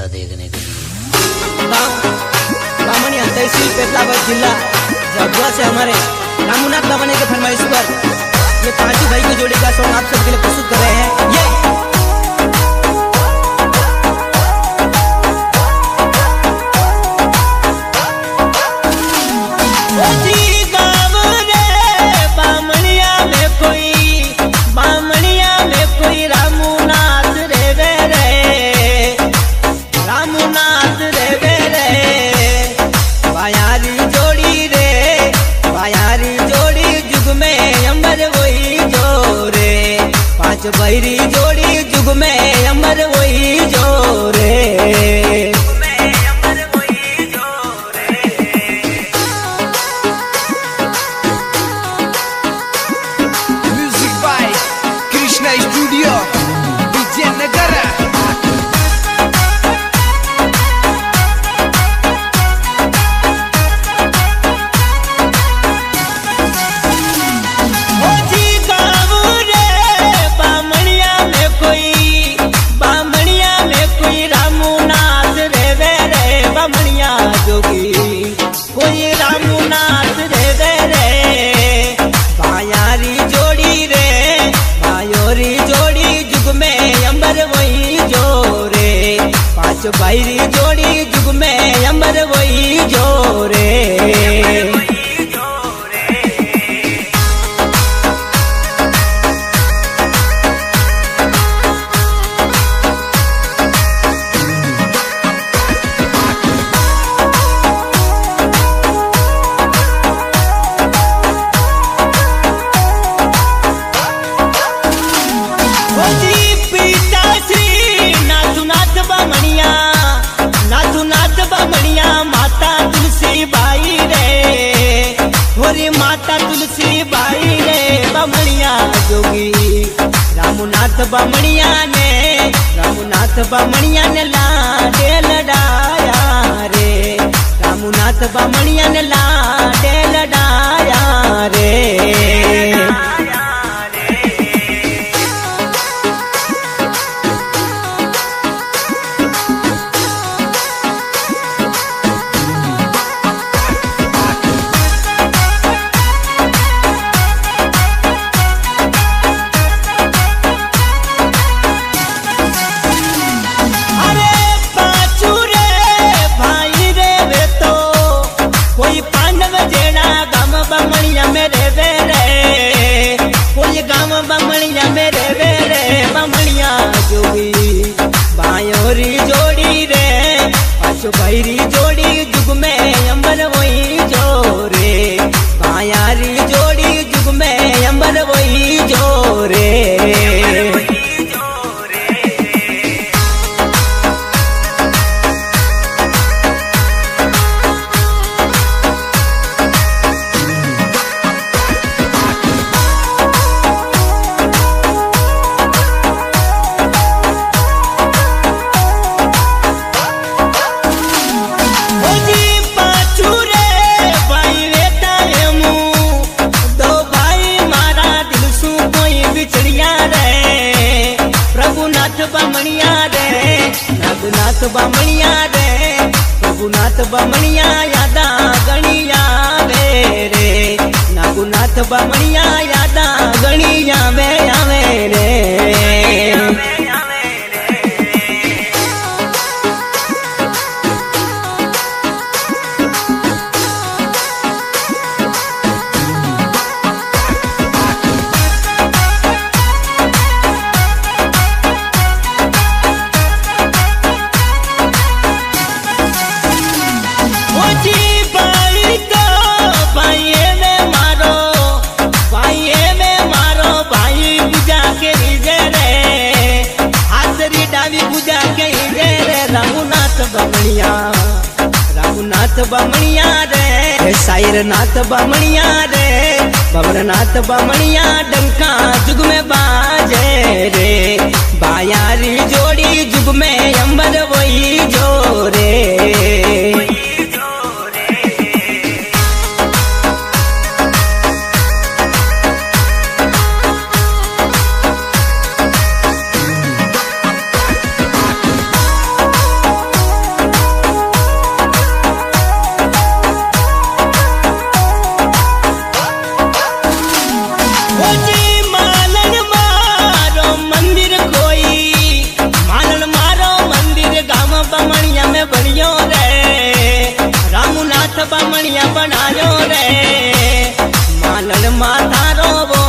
ऐसा देखने के लिए। बामणिया तहसील पेटलाबाद जिला झाबुआ से हमारे रामूनाथ बामणी के फरमाइश पर ये पांचों भाई की जोड़ी का सॉन्ग आप सबके लिए प्रस्तुत कर रहे हैं। ये बैरी जोड़ी जुग में अमर वही जो रे। Music by Krishna Studio Vijaynagar. बैरी जोड़ी जुग में अमर वही जो रे। माता तुलसी बाई रे बामणिया जोगी रामनाथ बामणिया ने लाडे लडाया रे। रामनाथ बामणिया ने लाडे लडाया रे। बामणिया मेरे वेरे बामणिया जोगी बायोरी जोड़ी रे। पाछो बैरी जोड़ी जुग में अमर वही जो रे। बायारी जोड़ी जुग में अमर वही जो रे। रघुनाथ बामणिया यादा गणिया वे रे। रघुनाथ बामणिया यादा गणिया वे आवे रे। रामनाथ बामणिया रे सायरनाथ बामणिया रे। भवरनाथ बामणिया डंका जुग में बाजे रे। बायारी जोड़ी जुग में अंबर वही जो रे। बमणिया में बढ़ियो रे रामनाथ बमणिया बनायो रे मालन मातारो वो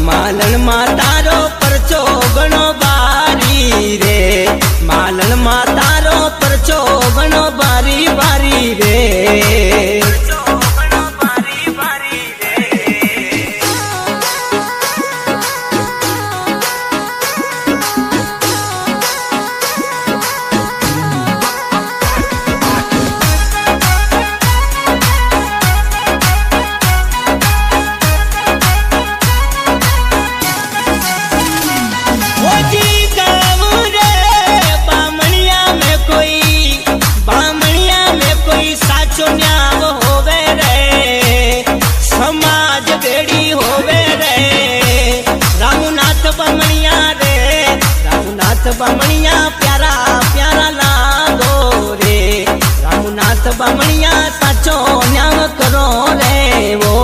मालन मातारो परचो गणो बारी रे मालन मातारो परचो गणो बारी बारी रे बमणिया प्यारा प्यारा लागो रे रामनाथ बमणिया साचो न्याव करो रे वो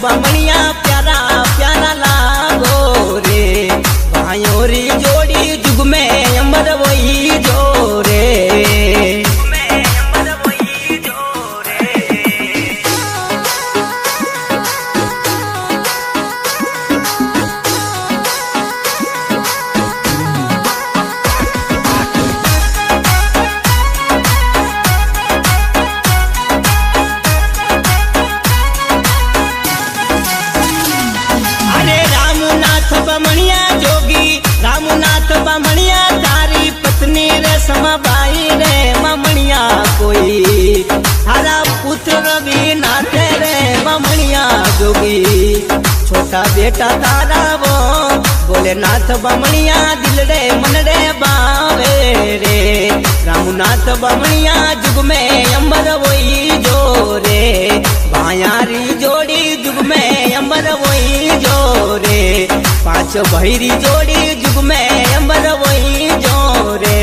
बमणिया प्यारा प्यारा लागो रे भाइयों री जोड़ी जुग में अमर वही जो रे बमणिया तारी पत्नी रे समाबाई रे बमणिया कोई थारा पुत्र भी नाते रे बमणिया जोगी छोटा बेटा तारा वो बोले नाथ बमणिया दिल रे मन रे बावे रे रामनाथ बमणिया जुग में अंबर वही जो रे भायारी जोड़ी जुग में अंबर वही जो रे पांच भैरी जोड़ी जुग में अंबर वही जो रे